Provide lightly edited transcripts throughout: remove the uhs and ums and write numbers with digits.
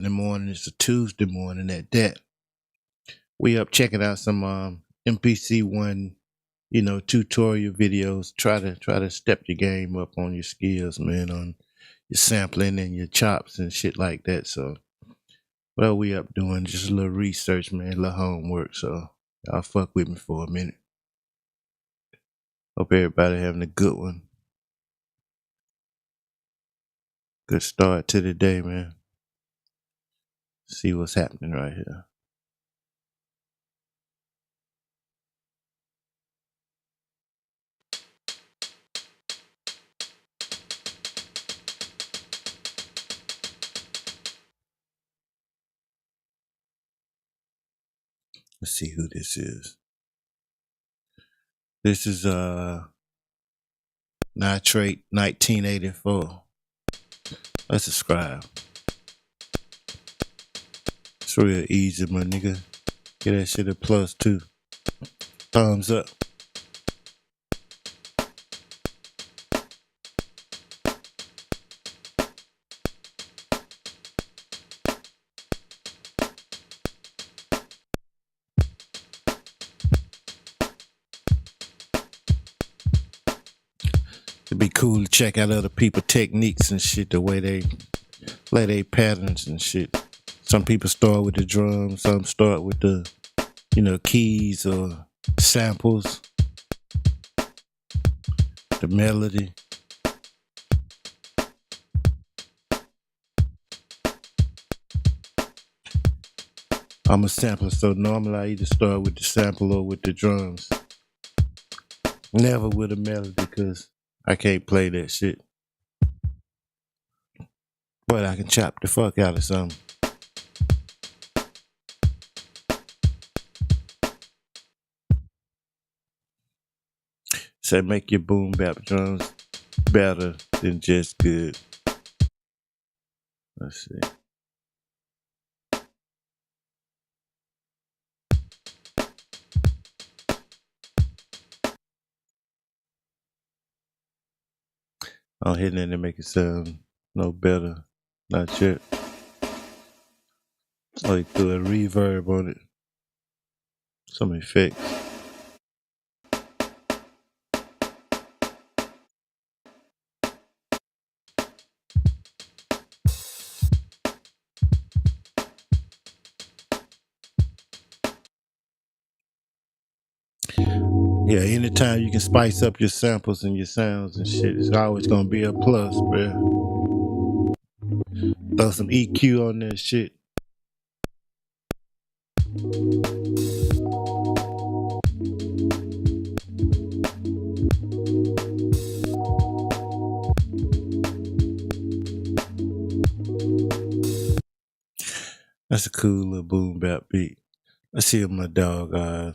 in the morning. It's a Tuesday morning at that. We up checking out some MPC one, tutorial videos. Try to step your game up on your skills, man, on your sampling and your chops and shit like that. So well, we up doing just a little research, man, a little homework. So y'all fuck with me for a minute. Hope everybody having a good one. Good start to the day, man. See what's happening right here. Let's see who this is. This is Nitrate 1984. Let's subscribe. It's real easy, my nigga. Get that shit a plus too. Thumbs up. It'd be cool to check out other people's techniques and shit, the way they play their patterns and shit. Some people start with the drums, some start with the, keys or samples, the melody. I'm a sampler, so normally I either start with the sample or with the drums. Never with a melody, because I can't play that shit. But I can chop the fuck out of something. So make your boom bap drums better than just good. Let's see. I'm hitting it to make it sound no better. Not yet. Oh, you threw a reverb on it. Some effects. Yeah, anytime you can spice up your samples and your sounds and shit, it's always gonna be a plus, bruh. Throw some EQ on that shit. That's a cool little boom bap beat. Let's see what my dog, I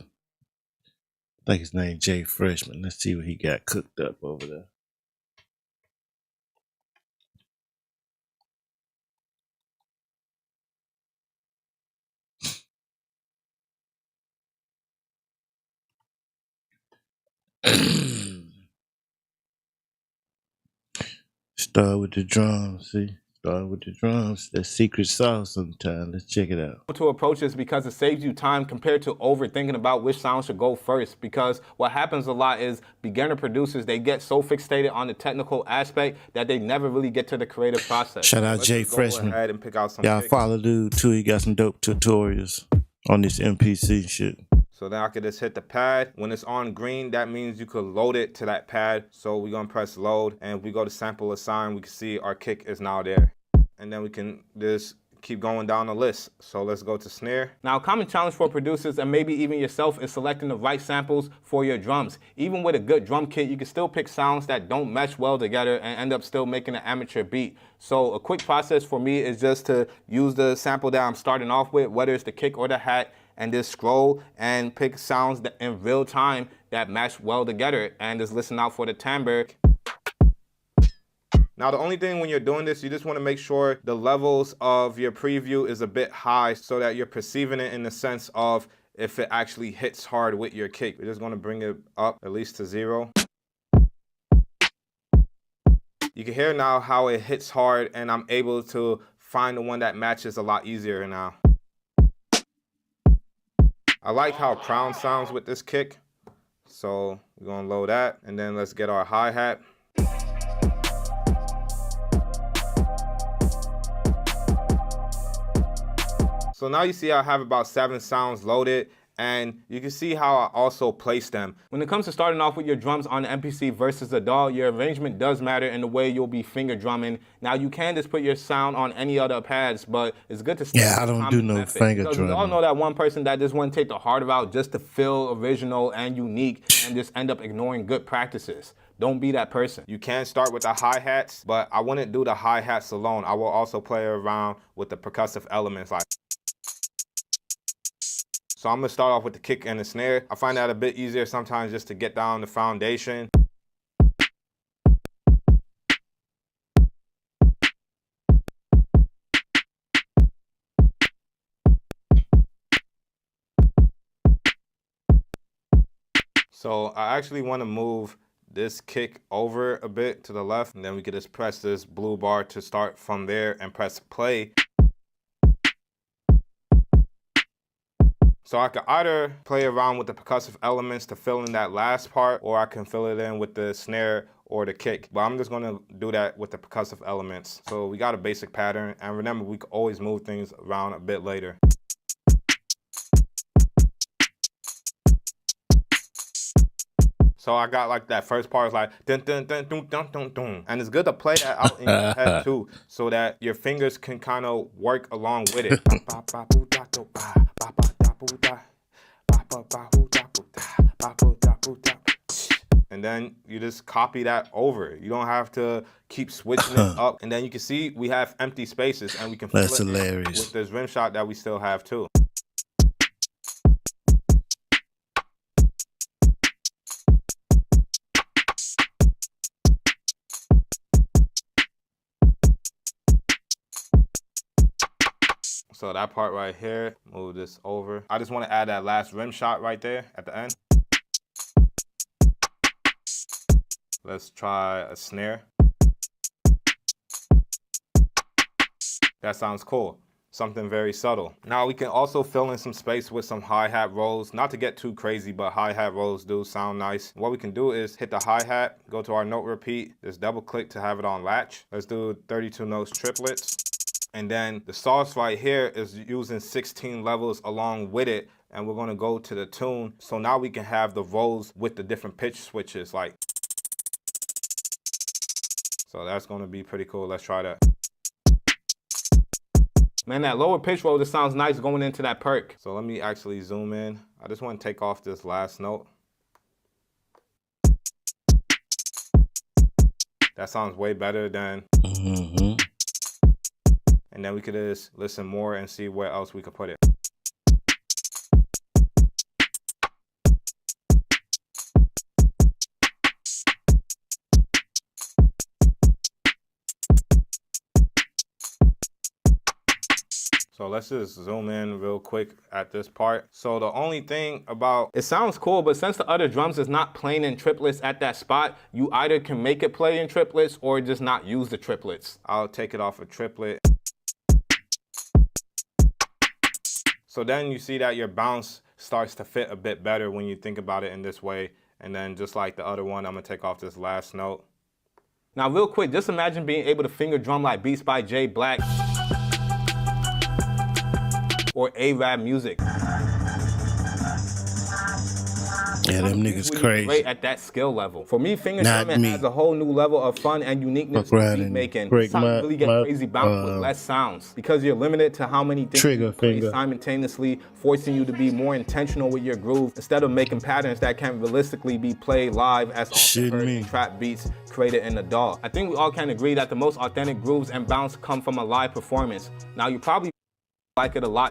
think his name Jay Freshman. Let's see what he got cooked up over there. Start with the drums, see? Start with the drums. That secret sauce sometimes. Let's check it out. To approach this because it saves you time compared to overthinking about which sound should go first, because what happens a lot is beginner producers, they get so fixated on the technical aspect that they never really get to the creative process. Shout out Jay Freshman. Go ahead and pick out some Y'all follow dude too. He got some dope tutorials on this MPC shit. So then I could just hit the pad. When it's on green, that means you could load it to that pad. So we're gonna press load, and if we go to sample assign, we can see our kick is now there. And then we can just keep going down the list. So let's go to snare. Now, a common challenge for producers and maybe even yourself is selecting the right samples for your drums. Even with a good drum kit, you can still pick sounds that don't mesh well together and end up still making an amateur beat. So a quick process for me is just to use the sample that I'm starting off with, whether it's the kick or the hat, and just scroll and pick sounds that in real time that match well together, and just listen out for the timbre. Now, the only thing when you're doing this, you just want to make sure the levels of your preview is a bit high so that you're perceiving it in the sense of if it actually hits hard with your kick. We're just going to bring it up at least to 0. You can hear now how it hits hard, and I'm able to find the one that matches a lot easier now. I like how Crown sounds with this kick. So we're gonna load that, and then let's get our hi-hat. So now you see I have about 7 sounds loaded, and you can see how I also place them. When it comes to starting off with your drums on the MPC versus a DAW, your arrangement does matter in the way you'll be finger drumming. Now you can just put your sound on any other pads, but it's good to yeah, I don't do no finger drumming. Because we all know that one person that just want to take the harder route just to feel original and unique and just end up ignoring good practices. Don't be that person. You can start with the hi-hats, but I wouldn't do the hi-hats alone. I will also play around with the percussive elements like. So I'm gonna start off with the kick and the snare. I find that a bit easier sometimes just to get down the foundation. So I actually want to move this kick over a bit to the left, and then we could just press this blue bar to start from there and press play. So I could either play around with the percussive elements to fill in that last part, or I can fill it in with the snare or the kick. But I'm just gonna do that with the percussive elements. So we got a basic pattern, and remember, we can always move things around a bit later. So I got like that first part is like dun dun dun dun dun dun dun, and it's good to play that out in your head too, so that your fingers can kind of work along with it. And then you just copy that over. You don't have to keep switching it up. And then you can see we have empty spaces, and we can fill it hilarious with this rim shot that we still have too. So that part right here, move this over. I just want to add that last rim shot right there at the end. Let's try a snare. That sounds cool. Something very subtle. Now we can also fill in some space with some hi-hat rolls. Not to get too crazy, but hi-hat rolls do sound nice. What we can do is hit the hi-hat, go to our note repeat, just double click to have it on latch. Let's do 32 notes triplets. And then the sauce right here is using 16 levels along with it. And we're gonna go to the tune. So now we can have the rolls with the different pitch switches like. So that's gonna be pretty cool. Let's try that. Man, that lower pitch roll just sounds nice going into that perk. So let me actually zoom in. I just wanna take off this last note. That sounds way better than. And then we could just listen more and see where else we could put it. So let's just zoom in real quick at this part. So the only thing about, it sounds cool, but since the other drums is not playing in triplets at that spot, you either can make it play in triplets or just not use the triplets. I'll take it off a triplet. So then you see that your bounce starts to fit a bit better when you think about it in this way. And then just like the other one, I'm gonna take off this last note. Now real quick, just imagine being able to finger drum like Beats by J Black or A-Rap music. Yeah, them niggas crazy. Great at that skill level. For me, finger drumming adds a whole new level of fun and uniqueness to beat making. Really get crazy bounce with less sounds because you're limited to how many things you play simultaneously, forcing you to be more intentional with your groove instead of making patterns that can realistically be played live as often heard in trap beats created in the DAW. I think we all can agree that the most authentic grooves and bounce come from a live performance. Now you probably like it a lot.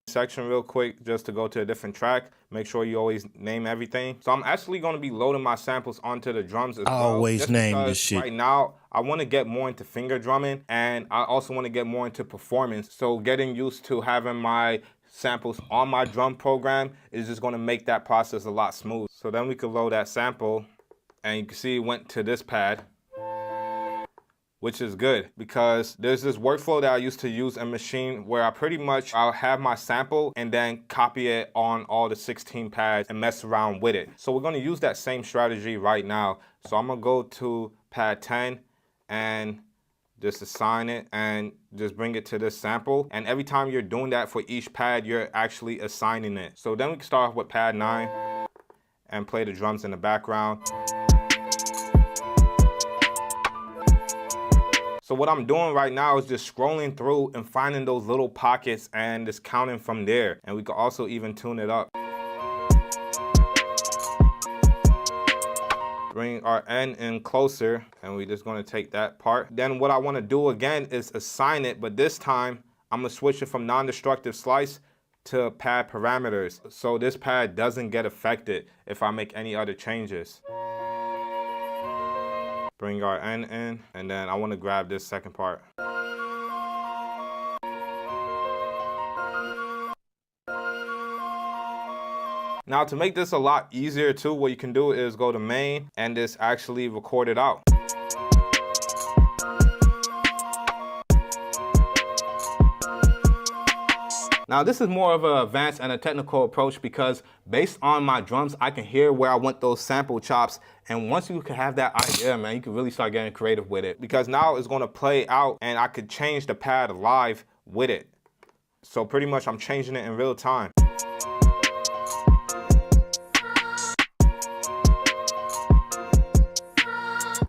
Section real quick just to go to a different track. Make sure you always name everything. So I'm actually going to be loading my samples onto the drums as well. Always name this shit. Right now, I want to get more into finger drumming, and I also want to get more into performance. So getting used to having my samples on my drum program is just going to make that process a lot smoother. So then we could load that sample, and you can see it went to this pad. which is good because there's this workflow that I used to use in Machine where I'll have my sample and then copy it on all the 16 pads and mess around with it. So we're gonna use that same strategy right now. So I'm gonna go to pad 10 and just assign it and just bring it to this sample. And every time you're doing that for each pad, you're actually assigning it. So then we can start off with pad 9 and play the drums in the background. So what I'm doing right now is just scrolling through and finding those little pockets and just counting from there. And we can also even tune it up. Bring our N in closer, and we're just gonna take that part. Then what I wanna do again is assign it, but this time I'm gonna switch it from non-destructive slice to pad parameters. So this pad doesn't get affected if I make any other changes. Bring our N in, and then I wanna grab this second part. Now to make this a lot easier too, what you can do is go to main and just actually record it out. Now this is more of an advanced and a technical approach because based on my drums, I can hear where I want those sample chops. And once you can have that idea, man, you can really start getting creative with it because now it's gonna play out and I could change the pad live with it. So pretty much I'm changing it in real time.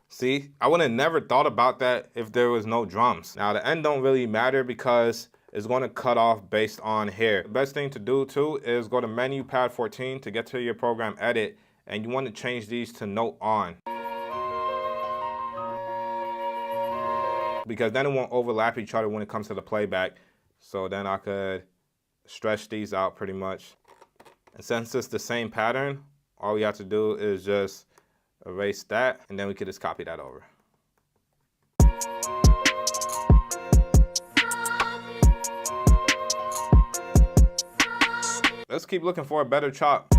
See, I would have never thought about that if there was no drums. Now the end don't really matter because it's going to cut off based on here. The best thing to do too is go to menu pad 14 to get to your program edit, and you want to change these to note on. Because then it won't overlap each other when it comes to the playback. So then I could stretch these out pretty much. And since it's the same pattern, all we have to do is just erase that, and then we could just copy that over. Let's keep looking for a better chop.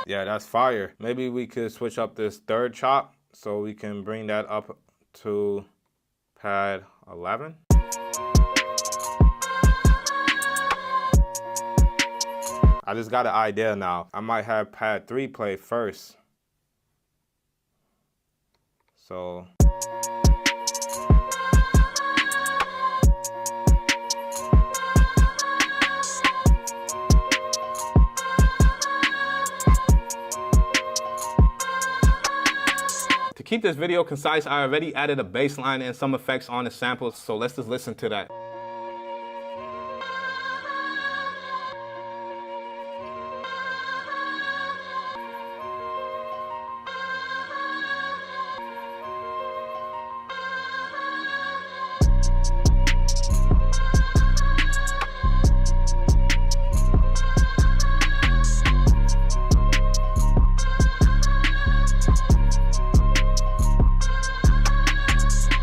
Yeah, that's fire. Maybe we could switch up this third chop so we can bring that up to pad 11. I just got an idea now. I might have pad 3 play first. So to keep this video concise, I already added a bass line and some effects on the samples, so let's just listen to that.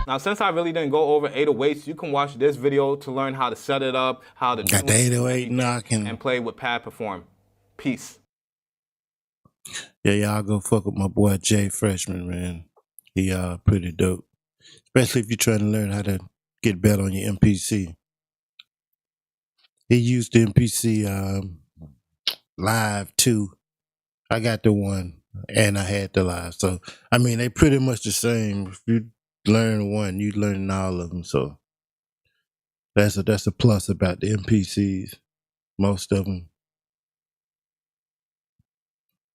Now, since I really didn't go over 808s, you can watch this video to learn how to set it up, how to Got the 808 knocking. and play with pad perform. Peace. Yeah, y'all go fuck with my boy Jay Freshman, man. He pretty dope. Especially if you're trying to learn how to get better on your MPC. He used the MPC Live 2. I got the 1 and I had the Live. So I mean they pretty much the same. If you learn one, you learn all of them. So that's a plus about the MPCs. Most of them,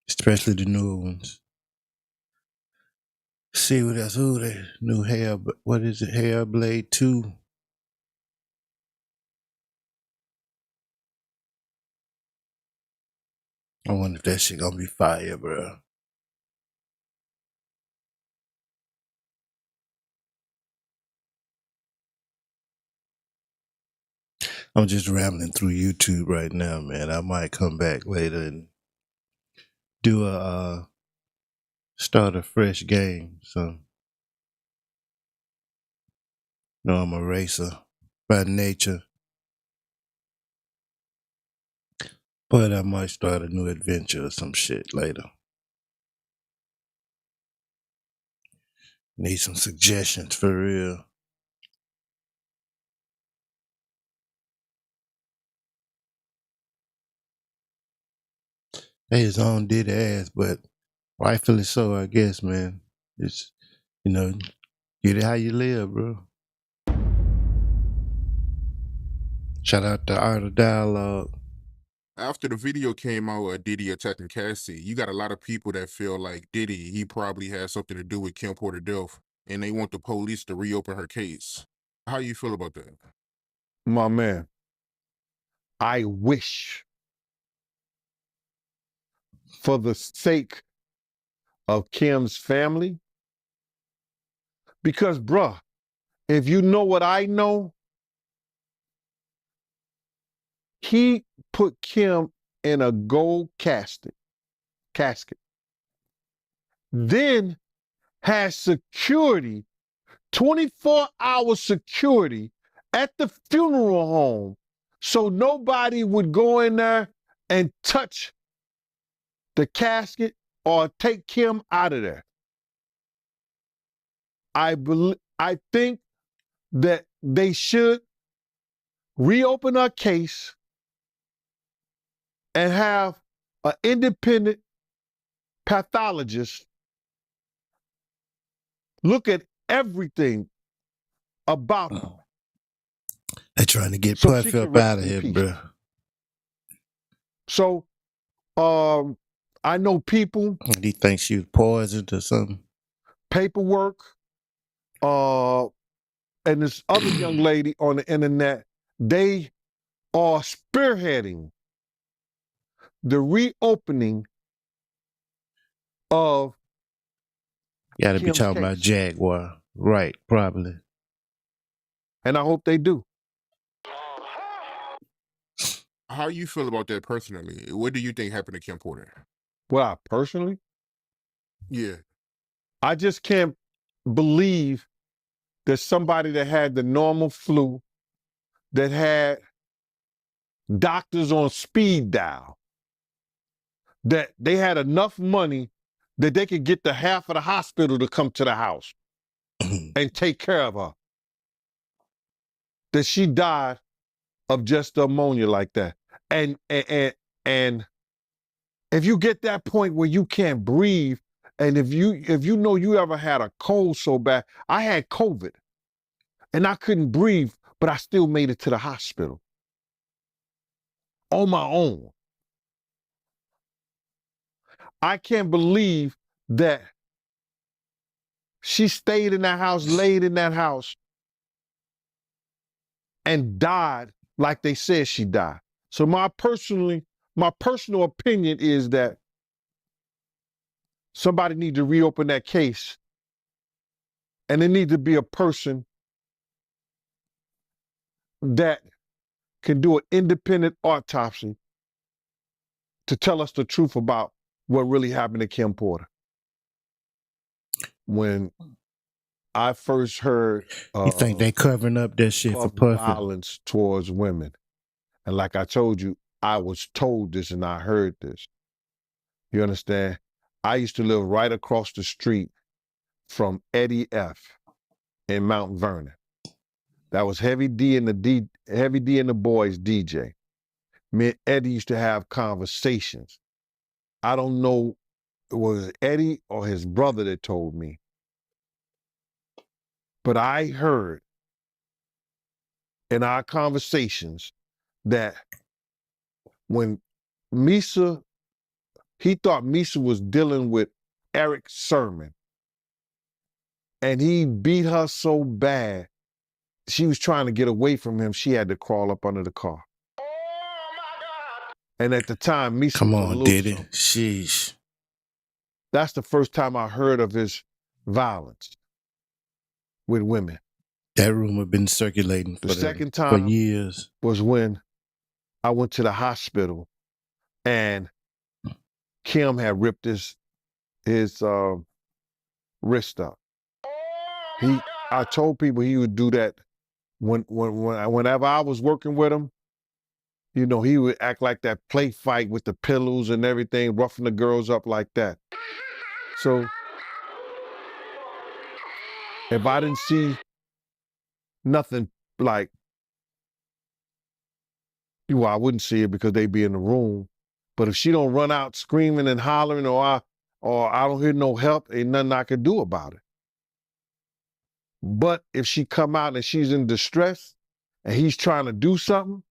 especially the newer ones. See what else? Ooh, the new hair. What is it? Hairblade 2. I wonder if that shit gonna be fire, bro. I'm just rambling through YouTube right now, man. I might come back later and do a start a fresh game. So, no, I'm a racer by nature. But I might start a new adventure or some shit later. Need some suggestions for real. They his own did ass, but rightfully so, I guess, man. It's, you know, get it how you live, bro. Shout out to Art of Dialogue. After the video came out of Diddy attacking Cassie, you got a lot of people that feel like Diddy, he probably had something to do with Kim Porter death, and they want the police to reopen her case. How you feel about that? My man, I wish, for the sake of Kim's family, because, bruh, if you know what I know, he put Kim in a gold casket, then has security, 24-hour security at the funeral home, so nobody would go in there and touch the casket or take Kim out of there. I think that they should reopen our case and have an independent pathologist look at everything about her. They trying to get So Puffy she can up rest out of in here, peace. bro. So I know people, He thinks she was poisoned or something. paperwork, and this other young lady on the internet, they are spearheading the reopening of Got to be Kim's talking about case. Jaguar. Right, probably. And I hope they do. How you feel about that personally? What do you think happened to Kim Porter? Well, personally, Yeah. I just can't believe that somebody that had the normal flu, that had doctors on speed dial, that they had enough money that they could get the half of the hospital to come to the house and take care of her, that she died of just ammonia like that. And if you get that point where you can't breathe, and if you know you ever had a cold so bad, I had COVID and I couldn't breathe, but I still made it to the hospital on my own. I can't believe that she stayed in that house, laid in that house, and died like they said she died. So my personal opinion is that somebody need to reopen that case, and there need to be a person that can do an independent autopsy to tell us the truth about what really happened to Kim Porter. When I first heard You think they covering up that shit for Puffy? violence towards women, and like I told you, I was told this and I heard this. You understand? I used to live right across the street from Eddie F. in Mount Vernon. That was Heavy D and the Boys DJ. Me and Eddie used to have conversations. I don't know, it was Eddie or his brother that told me, but I heard in our conversations that when Misa, he thought Misa was dealing with Eric Sermon, and he beat her so bad, she was trying to get away from him. She had to crawl up under the car. Oh my God. And at the time, Misa Come was a on, little Diddy. something. Sheesh. That's the first time I heard of his violence with women. That rumor been circulating The for second for time years. was when I went to the hospital and Kim had ripped his wrist up. I told people he would do that whenever I was working with him. You know, he would act like that play fight with the pillows and everything, roughing the girls up like that. So if I didn't see nothing like, well, I wouldn't see it because they'd be in the room. But if she don't run out screaming and hollering, or I don't hear no help, ain't nothing I could do about it. But if she come out and she's in distress and he's trying to do something,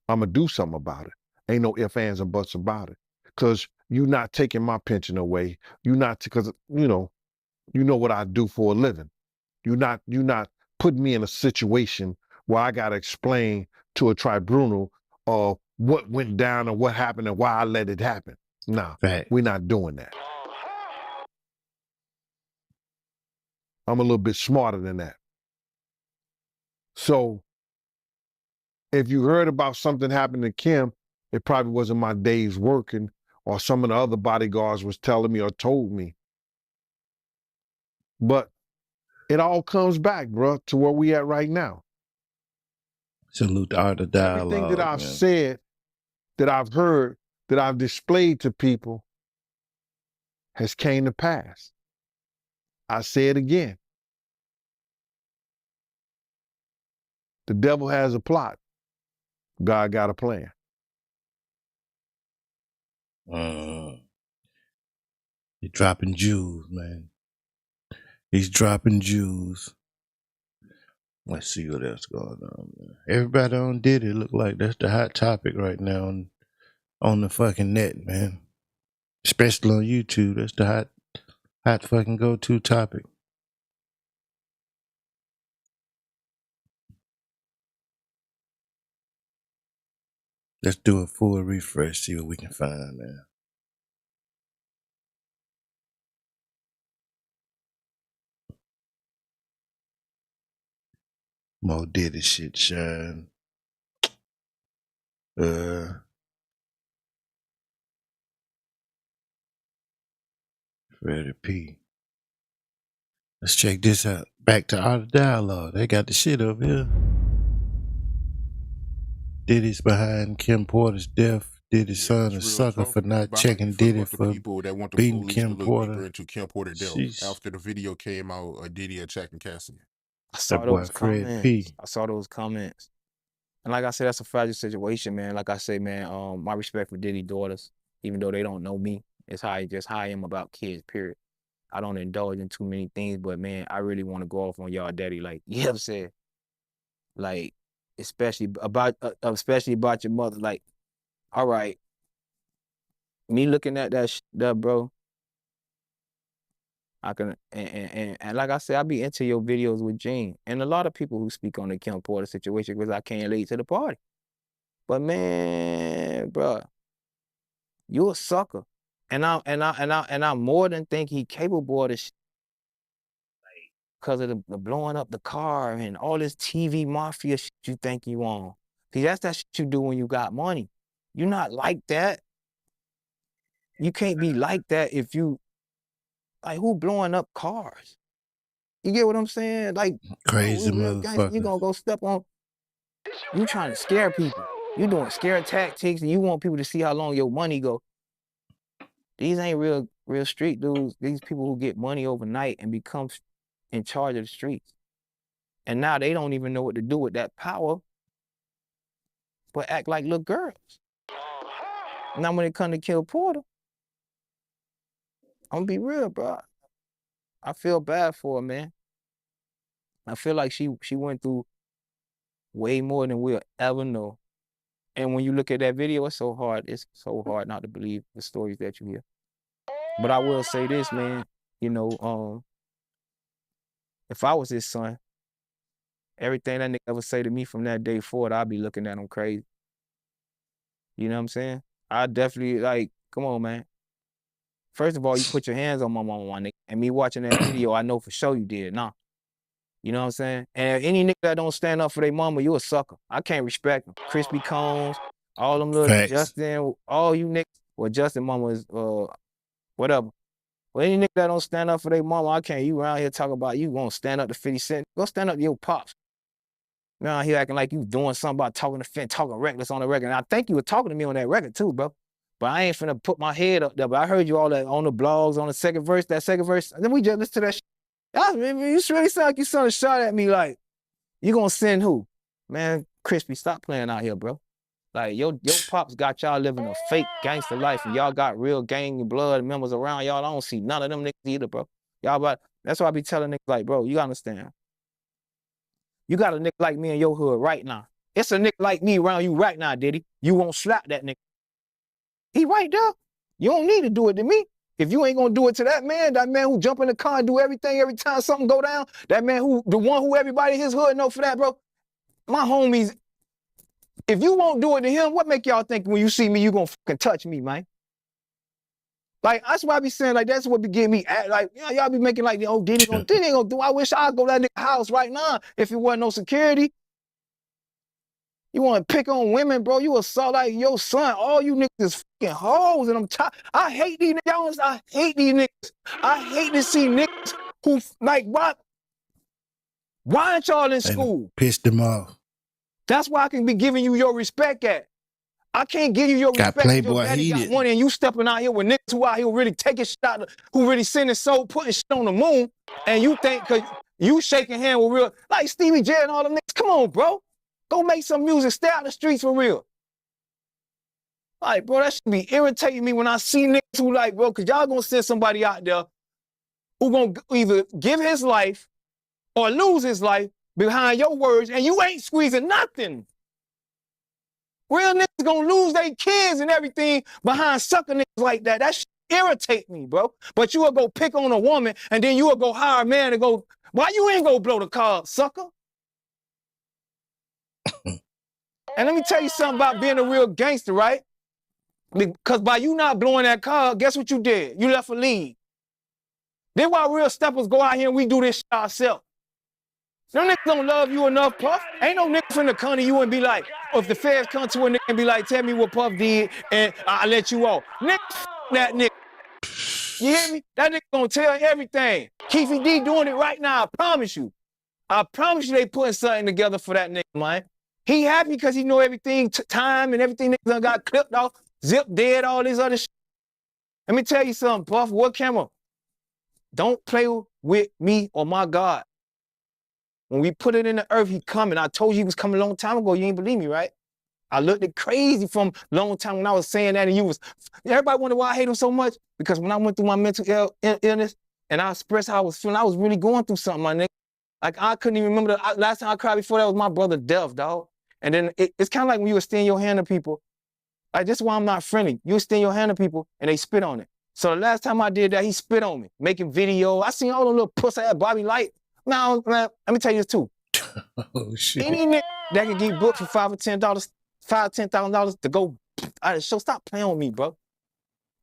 I'm gonna do something about it. Ain't no ifs, ands, and buts about it. Cause you're not taking my pension away. You're not, because you know what I do for a living. You're not putting me in a situation where I gotta explain to a tribunal of what went down and what happened and why I let it happen. Nah, Fact. we're not doing that. I'm a little bit smarter than that. So if you heard about something happening to Kim, it probably wasn't my days working, or some of the other bodyguards was telling me or told me. But it all comes back, bro, to where we at right now. Salute the art of dialogue. Everything that I've man. said, that I've heard, that I've displayed to people has came to pass. I say it again. The devil has a plot. God got a plan. He's dropping jewels, man. He's dropping jewels. Let's see what else going on, man. Everybody on Diddy look like that's the hot topic right now on the fucking net, man. Especially on YouTube. That's the hot fucking go-to topic. Let's do a full refresh, see what we can find, man. More Diddy shit, shine. Freddie P. Let's check this out. Back to Art of Dialogue. They got the shit over here. Diddy's behind Kim Porter's death. Diddy's son a sucker for not checking Diddy for people that want the beating police Kim to look Porter. deeper into Kim Porter death. Sheesh. After the video came out, Diddy attacking Cassie. I saw That boy those Fred comments. P. I saw those comments. And like I said, that's a fragile situation, man. Like I say, man, my respect for Diddy's daughters, even though they don't know me, it's how I am about kids, period. I don't indulge in too many things, but man, I really want to go off on y'all daddy. Like, you know what I'm saying? Like, especially about your mother. Like, all right, me looking at that, bro, I can, and like I said, I be into your videos with Gene and a lot of people who speak on the Kim Porter situation because I can't late to the party. But man, bro, you a sucker, and I more than think he capable of this, because of the blowing up the car and all this TV mafia shit you think you on. See, that's that shit you do when you got money. You're not like that. You can't be like that if you, like, who blowing up cars? You get what I'm saying? Like, Crazy motherfucker. You gonna go step on, you trying to scare people. You doing scare tactics and you want people to see how long your money go. These ain't real street dudes. These people who get money overnight and become in charge of the streets. And now they don't even know what to do with that power, but act like little girls. Now when it come to kill Porter, I'm gonna be real, bro. I feel bad for her, man. I feel like she went through way more than we'll ever know. And when you look at that video, it's so hard not to believe the stories that you hear. But I will say this, man, you know, if I was his son, everything that nigga ever say to me from that day forward, I'd be looking at him crazy. You know what I'm saying? I definitely, like, come on, man. First of all, you put your hands on my mama, my nigga. And me watching that video, I know for sure you did. Nah. You know what I'm saying? And any nigga that don't stand up for their mama, you a sucker. I can't respect them. Crispy Cones, all them little Facts. Justin, all you niggas. Well, Justin mama is, whatever. Well, any nigga that don't stand up for their mama, I can't. You around here talking about you gonna stand up to 50 Cent. Go stand up to your pops. Now he acting like you doing something about talking reckless on the record. And I think you were talking to me on that record too, bro. But I ain't finna put my head up there. But I heard you all that on the blogs, on the second verse, that second verse. And then we just listen to that shit. You really sound like you sent a shot at me like, you gonna send who? Man, Crispy, stop playing out here, bro. Like, your pops got y'all living a fake gangster life, and y'all got real gang and blood members around y'all. I don't see none of them niggas either, bro. That's why I be telling niggas like, bro, you gotta understand. You got a nigga like me in your hood right now. It's a nigga like me around you right now, Diddy. You won't slap that nigga. He right there. You don't need to do it to me. If you ain't gonna do it to that man who jump in the car and do everything every time something go down, the one who everybody in his hood know for that, bro. My homies, if you won't do it to him, what make y'all think when you see me, you gonna fucking touch me, man? Like, that's why I be saying, like, that's what be getting me at. Like, y'all be making like, oh, Diddy ain't gonna do. I wish I'd go to that nigga house right now if it wasn't no security. You want to pick on women, bro? You assault like your son. All you niggas is fucking hoes, and I hate these niggas. I hate these niggas. I hate to see niggas who, like, what? Why aren't y'all in school? Pissed them off. That's why I can be giving you your respect at. I can't give you your respect. Playboy your daddy heated. got money and you stepping out here with niggas who out here really taking shit, who really sending soul, putting shit on the moon, and you think cause you shaking hand with real, like Stevie J and all them niggas. Come on, bro. Go make some music. Stay out the streets for real. Like, bro, that should be irritating me when I see niggas who like, bro, cause y'all gonna send somebody out there who gonna either give his life or lose his life behind your words, and you ain't squeezing nothing. Real niggas gonna lose their kids and everything behind sucker niggas like that. That shit irritate me, bro. But you will go pick on a woman and then you will go hire a man to go, why you ain't gonna blow the car, sucker? And let me tell you something about being a real gangster, right? Because by you not blowing that car, guess what you did? You left a lead. Then why real steppers go out here and we do this shit ourselves. Them niggas don't love you enough, Puff. Ain't no nigga finna come to you and be like, or if the feds come to a nigga and be like, tell me what Puff did and I'll let you off. Nigga, that nigga. You hear me? That nigga gonna tell everything. Keefy D doing it right now, I promise you. I promise you they putting something together for that nigga, man. He happy because he know everything, time and everything niggas done got clipped off, zip dead, all this other shit. Let me tell you something, Puff, what camera? Don't play with me or my God. When we put it in the earth, he coming. I told you he was coming a long time ago. You ain't believe me, right? I looked at crazy from a long time when I was saying that, and you was, everybody wonder why I hate him so much? Because when I went through my mental illness and I expressed how I was feeling, I was really going through something, my nigga. Like, I couldn't even remember last time I cried before that was my brother death, dog. And then it's kind of like when you extend your hand to people. Like, that's why I'm not friendly. You extend your hand to people and they spit on it. So the last time I did that, he spit on me, making video. I seen all the little pussy ass Bobby Light. Now, man, let me tell you this too. Oh shit! Any nigga that can get booked for $5,000 or $10,000 to go out of the show, stop playing with me, bro.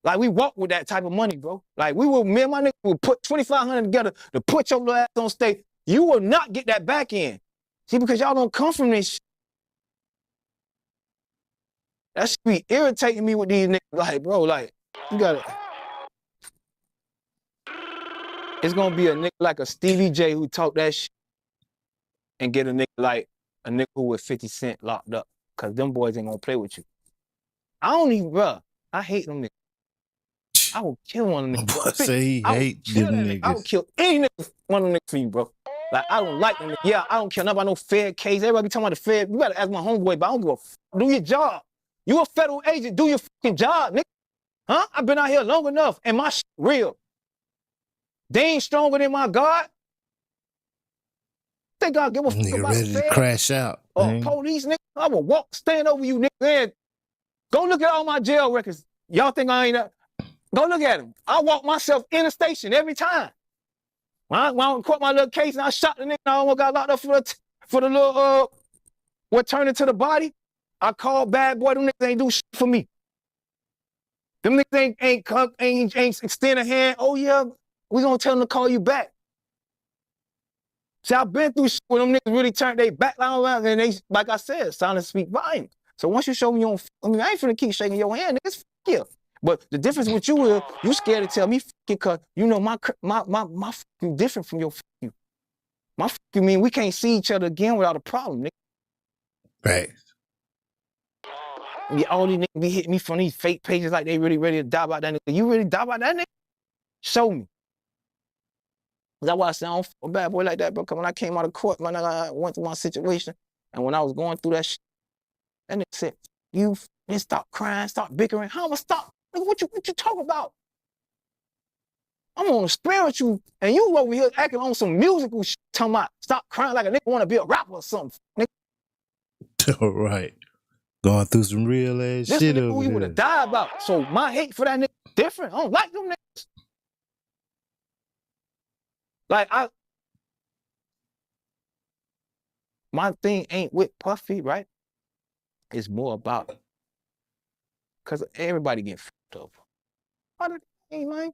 Like, we walk with that type of money, bro. Like, me and my nigga will put $2,500 together to put your little ass on stage. You will not get that back in. See, because y'all don't come from this shit. That should be irritating me with these niggas. Like, bro, like, you gotta. It's gonna be a nigga like a Stevie J who talk that shit and get a nigga like a nigga who with 50 Cent locked up. Cause them boys ain't gonna play with you. I don't even, bro. I hate them niggas. I will kill one of them niggas. Boy, say he hate them niggas. I would kill any nigga, one of them niggas for you, bro. Like, I don't like them niggas. Yeah, I don't care nothing about no Fed case. Everybody be talking about the Fed. You gotta ask my homeboy, but I don't give a f. Do your job. You a federal agent. Do your fucking job, nigga. Huh? I've been out here long enough and my shit real. They ain't stronger than my God. Think I'll give a fuck Nigga about ready the Fed to crash out. or police, nigga. I will walk, stand over you, nigga. And go look at all my jail records. Y'all think I ain't go look at them. I walk myself in the station every time. When I caught my little case and I shot the nigga, I almost got locked up for the little what turned into the body. I called bad boy. Them niggas ain't do shit for me. Them niggas ain't extend a hand. Oh yeah, we gonna tell them to call you back. See, I've been through shit when them niggas really turned their back around and they, like I said, silence speak volume. So once you show me you don't, I mean, I ain't finna keep shaking your hand, niggas, yeah. But the difference with you is, you scared to tell me you, cause you know my you different from your you. My you mean we can't see each other again without a problem, nigga. Facts. All these niggas be hitting me from these fake pages like they really ready to die about that nigga. You really die about that nigga? Show me. That's why I say I don't feel a bad boy like that, bro. Cause when I came out of court, man, I went through my situation. And when I was going through that shit, that nigga said, you stop crying, stop bickering. How am I stop? Nigga, what you talking about? I'm on a spiritual, and you over here acting on some musical shit, talking about stop crying like a nigga want to be a rapper or something. Nigga. All right. Going through some real ass This shit nigga over who you would here. have died about. So my hate for that nigga different. I don't like them niggas. Like my thing ain't with Puffy, right? It's more about, cause everybody get fucked up. Ain't like.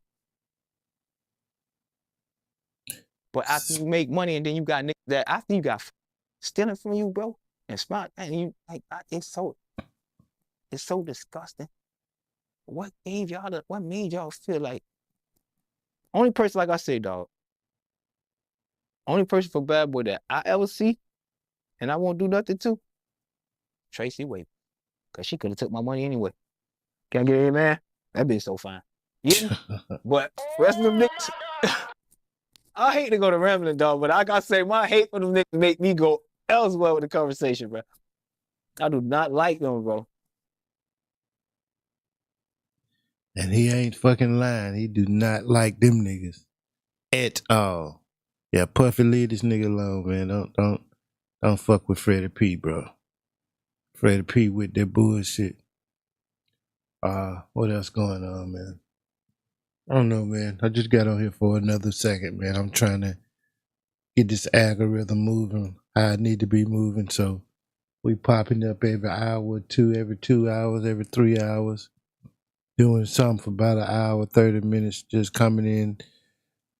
But after you make money and then you got niggas that after you got stealing from you, bro, and smart, and you like it's so disgusting. What made y'all feel like? Only person, like I say, dog. Only person for bad boy that I ever see, and I won't do nothing to, Tracy Wade. Cause she could have took my money anyway. Can I get it, man? That bitch so fine. Yeah. But rest of them niggas, I hate to go to rambling, dog, but I gotta say my hate for them niggas make me go elsewhere with the conversation, bro. I do not like them, bro. And he ain't fucking lying. He do not like them niggas at all. Yeah, Puffy, leave this nigga alone, man. Don't fuck with Freddie P, bro. Freddie P with that bullshit. What else going on, man? I don't know, man. I just got on here for another second, man. I'm trying to get this algorithm moving how I need to be moving. So we popping up every hour or two, every 2 hours, every 3 hours. Doing something for about an hour, 30 minutes, just coming in,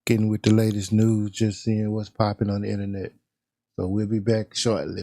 getting with the latest news, just seeing what's popping on the internet. So we'll be back shortly.